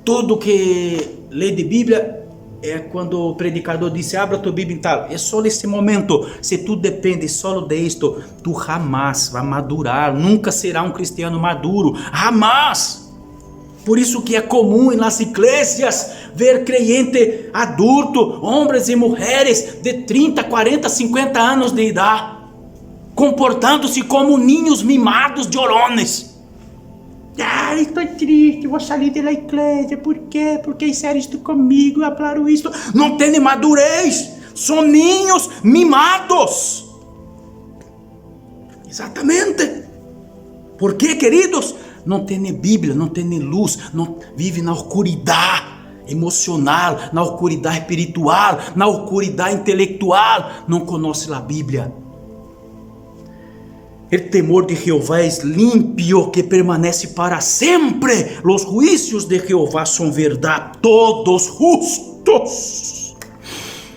Tudo que lê de Bíblia é quando o predicador disse: abra tua Bíblia e tal. É só nesse momento. Se tu depende só disto, tu jamais vai madurar. Nunca será um cristiano maduro. Jamais. Por isso que é comum nas igrejas ver crente adulto, homens e mulheres de 30, 40, 50 anos de idade, comportando-se como ninhos mimados de orones. Ai, estou triste, vou sair da igreja. Por quê? Porque fizeram isto comigo, falaram isto. Não tem madurez, são ninhos mimados. Exatamente. Por quê, queridos? Não tem Bíblia, não tem luz, não vive na oscuridade emocional, na oscuridade espiritual, na oscuridade intelectual, não conhece a Bíblia. El temor de Jehová es limpio, que permanece para siempre. Los juicios de Jehová son verdad, todos justos.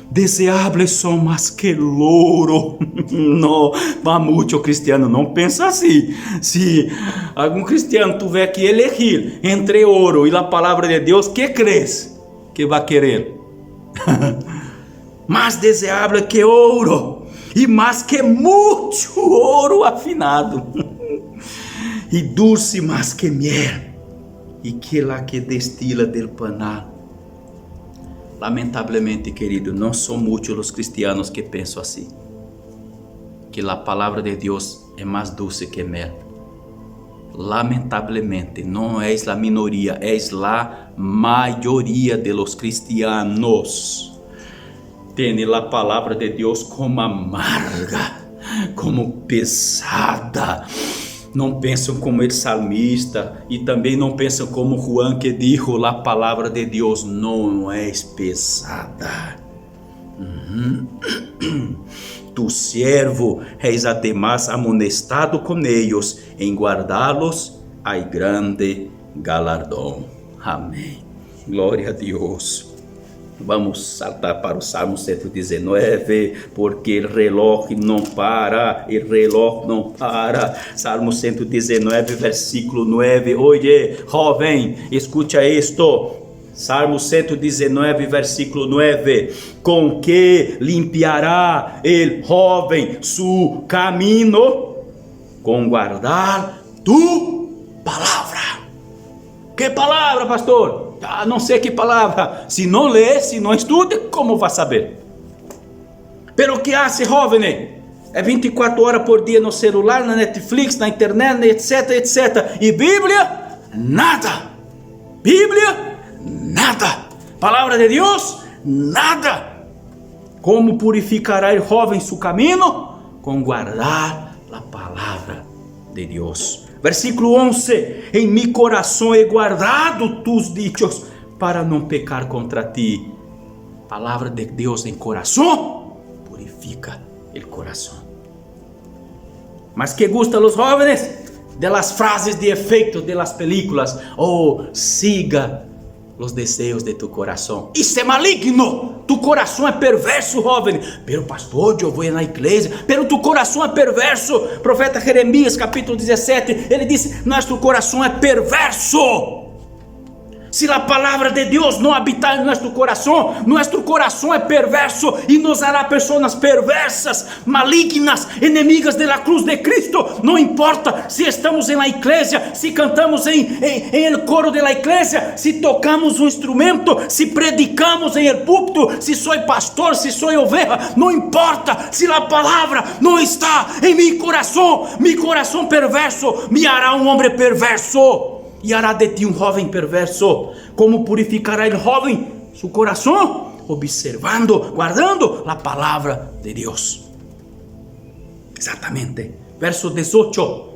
Deseables son más que el oro. No, va mucho cristiano, não pensa assim. Se algum cristiano tiver que elegir entre ouro e a palavra de Deus, que crees que vai querer? Mais deseável que ouro, e mais que muito ouro afinado, e dulce mais que miel, e que la que destila del panal. Lamentavelmente, querido, não são muitos os cristianos que pensam assim, que a palavra de Deus é mais dulce que mel. Lamentavelmente, não és a minoria, és a maioria de los cristianos. Tem a palavra de Deus como amarga, como pesada. Não pensam como o salmista e também não pensam como Juan, que dijo: a palavra de Deus não é pesada. Tu servo és además amonestado com eles, em guardá-los hay grande galardão. Amém. Glória a Deus. Vamos saltar para o Salmo 119, porque o reloj não para, Salmo 119, versículo 9. Oye, jovem, escucha esto. Salmo 119, versículo 9. Com que limpiará el jovem su camino? Com guardar tu palavra. Que palavra, pastor? Não sei que palavra. Se não lê, se não estuda, como vai saber? Pero que hace, jovem? É 24 horas por dia no celular, na Netflix, na internet, etc, etc. E Bíblia? Nada. Bíblia? Nada. Palavra de Deus? Nada. Como purificará o jovem su caminho? Com guardar a palavra de Deus. Versículo 11: em mi coração he guardado tus dichos para não pecar contra ti. Palavra de Deus em coração purifica o coração. Mas que gustan los jóvenes de las frases de efeito de las películas. Oh, siga los deseos de tu coração. Isso é maligno. Tu coração é perverso, jovem. Pero pastor, eu vou na igreja. Pero tu coração é perverso. Profeta Jeremias, capítulo 17, ele disse: nosso coração é perverso. Se a palavra de Deus não habitar em nosso coração é perverso e nos hará pessoas perversas, malignas, inimigas da cruz de Cristo. Não importa se estamos na igreja, se cantamos em el coro da igreja, se tocamos um instrumento, se predicamos em el púlpito, se sou pastor, se sou ovelha, não importa. Se a palavra não está em meu coração perverso me hará um homem perverso. E hará de ti um jovem perverso. Como purificará o jovem su coração? Observando, guardando a palavra de Deus. Exatamente. Verso 18.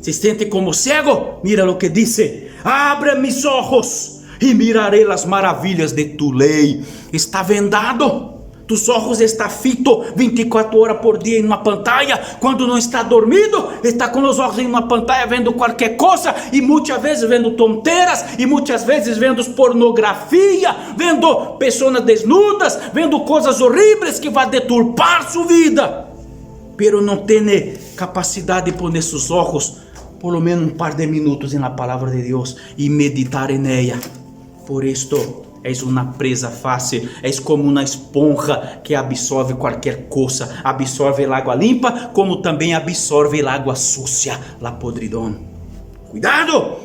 Se sente como cego, mira o que dice: abre mis ojos e miraré as maravilhas de tu lei. Está vendado. Tus ojos estão fitos 24 horas por dia em uma pantalla. Quando não está dormido, está com os olhos em uma pantalla vendo qualquer coisa, e muitas vezes vendo tonteras, e muitas vezes vendo pornografia, vendo pessoas desnudas, vendo coisas horríveis que vão deturpar sua vida. Pero não tem capacidade de pôr seus olhos por lo menos um par de minutos na palavra de Deus e meditar em ela. Por isto és uma presa fácil, és como uma esponja que absorve qualquer coisa, absorve a água limpa, como também absorve a água sucia, a podridão. Cuidado!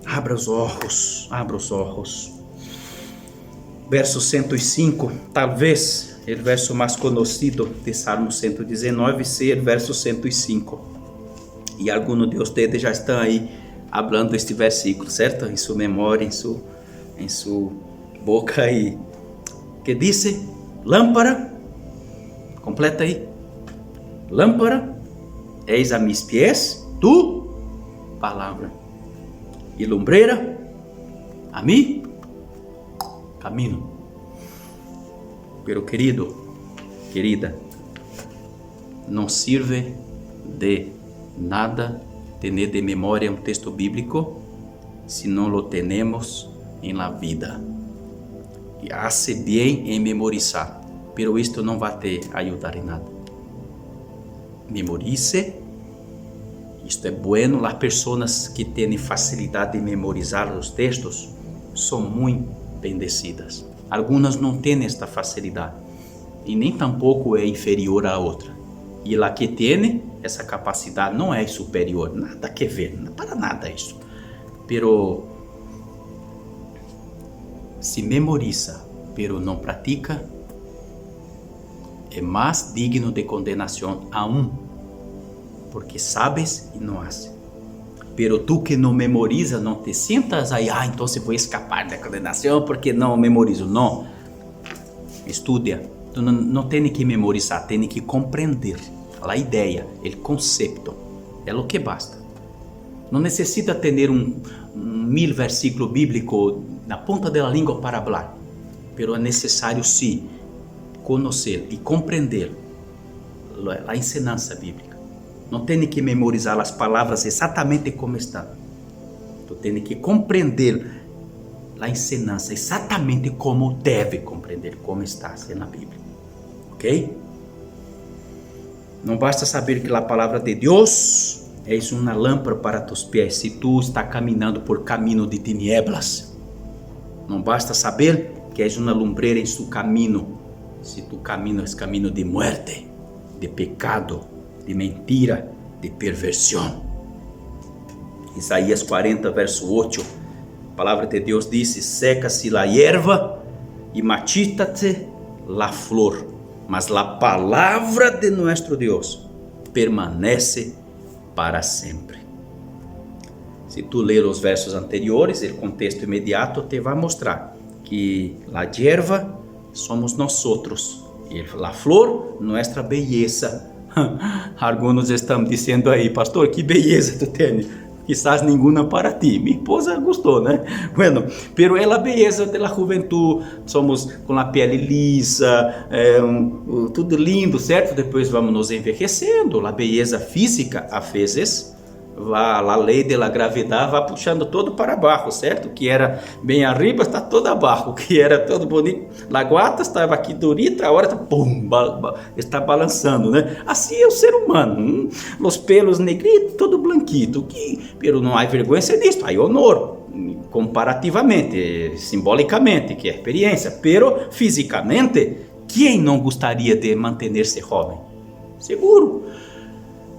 Abra os olhos. Verso 105, talvez o verso mais conhecido de Salmo 119 seja o verso 105. E alguns de vocês já estão aí falando este versículo, certo? Em sua memória, em sua boca aí, que diz: lâmpada, completa aí, lâmpada, eis a mis pies, tu palavra, e lumbreira a mim, caminho. Pero querido, querida, não sirve de nada tener de memoria un texto bíblico si no lo tenemos en la vida. Y hace bien en memorizar, pero esto no va a te ayudar en nada. Memorice, isto é bueno. As pessoas que têm facilidade de memorizar os textos são muito bendecidas. Algumas não têm esta facilidade e nem tampouco é inferior à outra. E a que tem essa capacidade não é superior, nada que ver, para nada isso. Pero se memoriza, pero não pratica, é mais digno de condenação aún, porque sabes e não haces. Pero tu que não memoriza, não te sientas aí, então vou escapar da condenação porque não memorizo. Não, estudia. Tu não tem que memorizar, tem que compreender a ideia, o conceito. É o que basta. Não necessita ter 1000 versículos bíblicos na ponta da língua para falar, pero é necessário sim conhecer e compreender a ensinança bíblica. Não tem que memorizar as palavras exatamente como estão. Tu tem que compreender a ensinança exatamente como deve compreender, como está na Bíblia. Ok? Não basta saber que a palavra de Deus é uma lâmpada para tus pés se tu está caminhando por caminho de tinieblas. Não basta saber que és uma lumbreira em su caminho se tu caminho é caminho de muerte, de pecado, de mentira, de perversão. Isaías 40, verso 8, a palavra de Deus diz: seca-se la hierba e marchita-se la flor, mas la palavra de nuestro Deus permanece para sempre. Se tu ler os versos anteriores, o contexto imediato te vai mostrar que la hierba somos nós outros e la flor, nossa beleza. Alguns estão dizendo aí, pastor, que beleza tu tens. Quizás nenhuma para ti. Minha esposa gostou, né? Bueno, pero é a beleza da juventude. Somos com a pele lisa, tudo lindo, certo? Depois vamos nos envelhecendo. A beleza física, a vezes, a lei da gravidade vai puxando todo para baixo, certo? Que era bem arriba, está todo abaixo. Que era todo bonito. A guata estava aqui durita, agora está, pum, está balançando, né? Assim é o ser humano. Os pelos negritos, todo blanquito. Pero não há vergonha disso, há honor. Comparativamente, simbolicamente, que é experiência. Pero fisicamente, quem não gostaria de manter-se jovem? Seguro.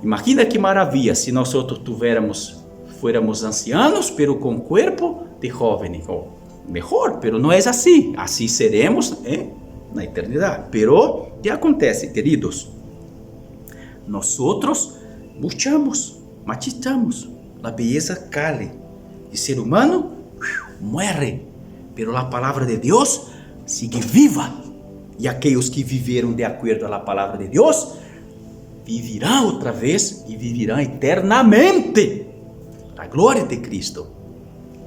Imagina que maravilha se nós fuéramos ancianos, pero com corpo de jovem. Melhor, pero não é assim. Assim seremos na eternidade. Pero, que acontece, queridos? Nós buscamos, matizamos. A beleza cale. O ser humano morre, pero a palavra de Deus sigue viva. E aqueles que viveram de acordo com a palavra de Deus vivirão outra vez e vivirão eternamente. A glória de Cristo.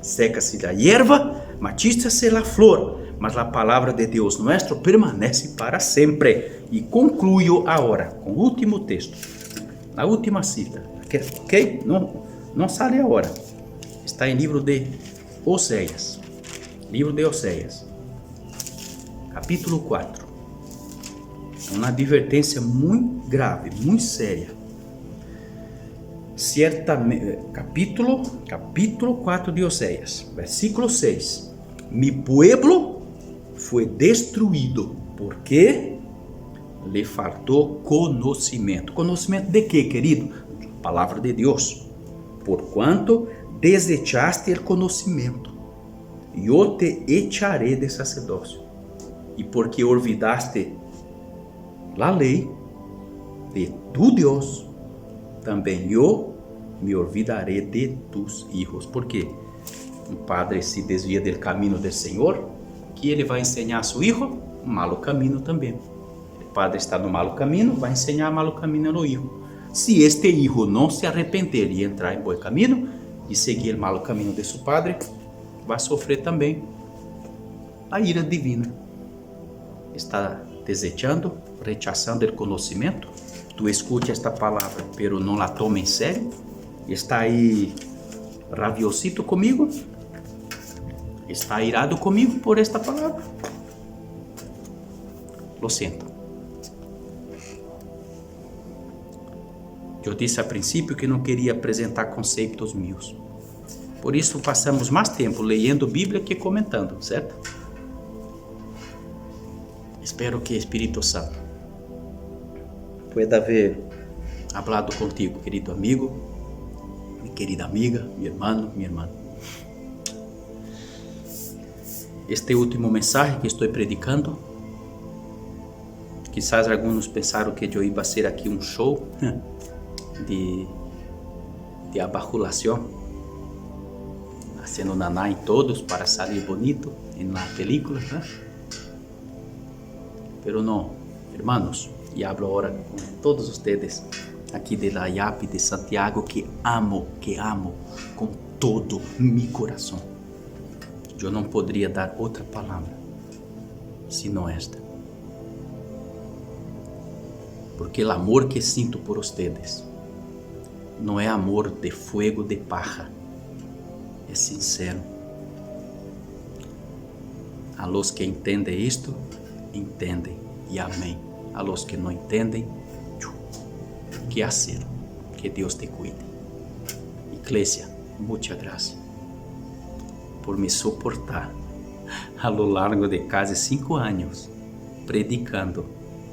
Seca-se a hierba, marchita-se a flor, mas a palavra de Deus nosso permanece para sempre. E concluo agora com o último texto, a última cita, ok? Não sale agora. Está em livro de Oséias. Livro de Oséias, capítulo 4. Uma advertência muito grave, muito séria. Certamente, capítulo 4 de Oséias, versículo 6. Mi pueblo foi destruído porque lhe faltou conhecimento. Conhecimento de quê, querido? A palavra de Deus. Porquanto desechaste o conhecimento, eu te echaré de sacerdócio. E porque olvidaste a lei de tu Deus, também eu me olvidaré de tus hijos. Por quê? Um padre se desvia do caminho do Senhor, que ele vai ensinar a seu filho um malo caminho também. O padre está no malo caminho, vai ensinar malo caminho ao filho. Se este filho não se arrepender e entrar em bom caminho e seguir o malo caminho de seu padre, vai sofrer também a ira divina. Está desejando, rechazando o conhecimento, tu escucha esta palavra, pero não la toma em sério, está aí rabiosito comigo, está irado comigo por esta palavra, lo siento. Eu disse a princípio que não queria apresentar conceitos meus. Por isso passamos mais tempo lendo Bíblia que comentando, certo? Espero que o Espírito Santo pueda haber hablado contigo, querido amigo, minha querida amiga, meu irmão, minha irmã. Este último mensagem que estou predicando, quizás alguns pensaram que eu ia ser aqui um show de abajulação, fazendo naná em todos para sair bonito na película, né? Pero não, hermanos, e hablo agora com todos ustedes aqui de la IAP de Santiago que amo com todo mi coração. Eu não poderia dar outra palavra senão esta. Porque o amor que sinto por ustedes não é amor de fuego de paja, é sincero. A los que entendem isto, entendem e amém. A los que não entendem, que hacer? Que Deus te cuide. Iglesia, muita graça por me suportar a lo largo de quase 5 anos predicando,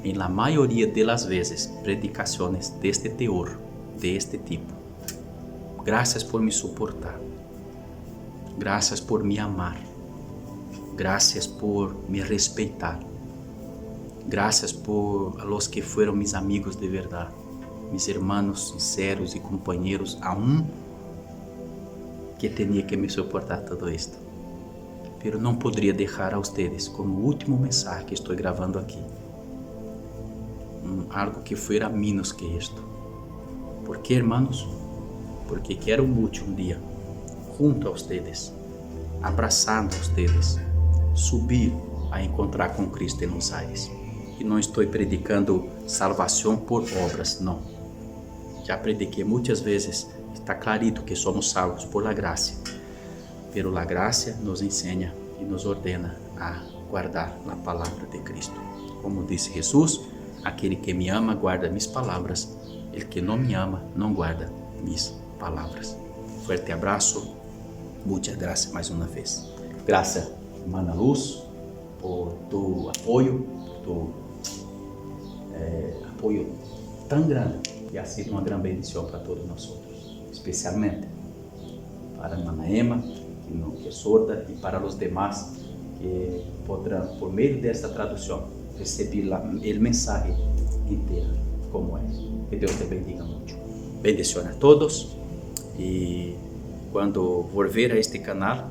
em la maioria das vezes, predicações deste teor, deste tipo. Graças por me suportar. Graças por me amar. Graças por me respeitar. Graças por los que foram mis amigos de verdade, mis hermanos sinceros e companheiros, aún que tinha que me suportar todo isto. Pero não poderia deixar a ustedes como último mensagem que estou gravando aqui, algo que fuera menos que isto. ¿Por quê, hermanos? Porque quero muito um dia, junto a ustedes, abraçando a ustedes, subir a encontrar com Cristo em los aires. E não estou predicando salvação por obras, não. Já prediquei muitas vezes, está clarito que somos salvos por la graça. Pero la graça nos ensina e nos ordena a guardar a palavra de Cristo. Como disse Jesus, aquele que me ama guarda mis palavras, el que não me ama não guarda mis palavras. Fuerte abraço, muita graça mais uma vez. Graça, irmã Luz, por tu apoio, apoio tão grande que ha sido uma grande bendição para todos nós, especialmente para a irmã Emma, que é sorda, e para os demais que poderão, por meio desta tradução, receber o mensagem inteiro como é. Que Deus te bendiga muito. Bendição a todos, e quando volver a este canal,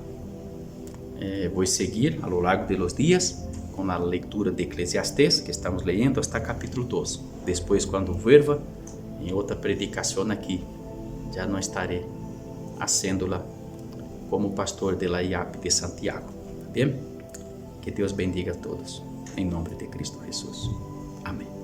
vou seguir a lo largo de los dias com a leitura de Eclesiastés, que estamos lendo hasta capítulo 2. Depois, quando vuelva, em outra predicação aqui, já não estarei haciéndola como pastor de la IAP de Santiago. Bem? Que Deus bendiga a todos. Em nome de Cristo Jesus. Amém.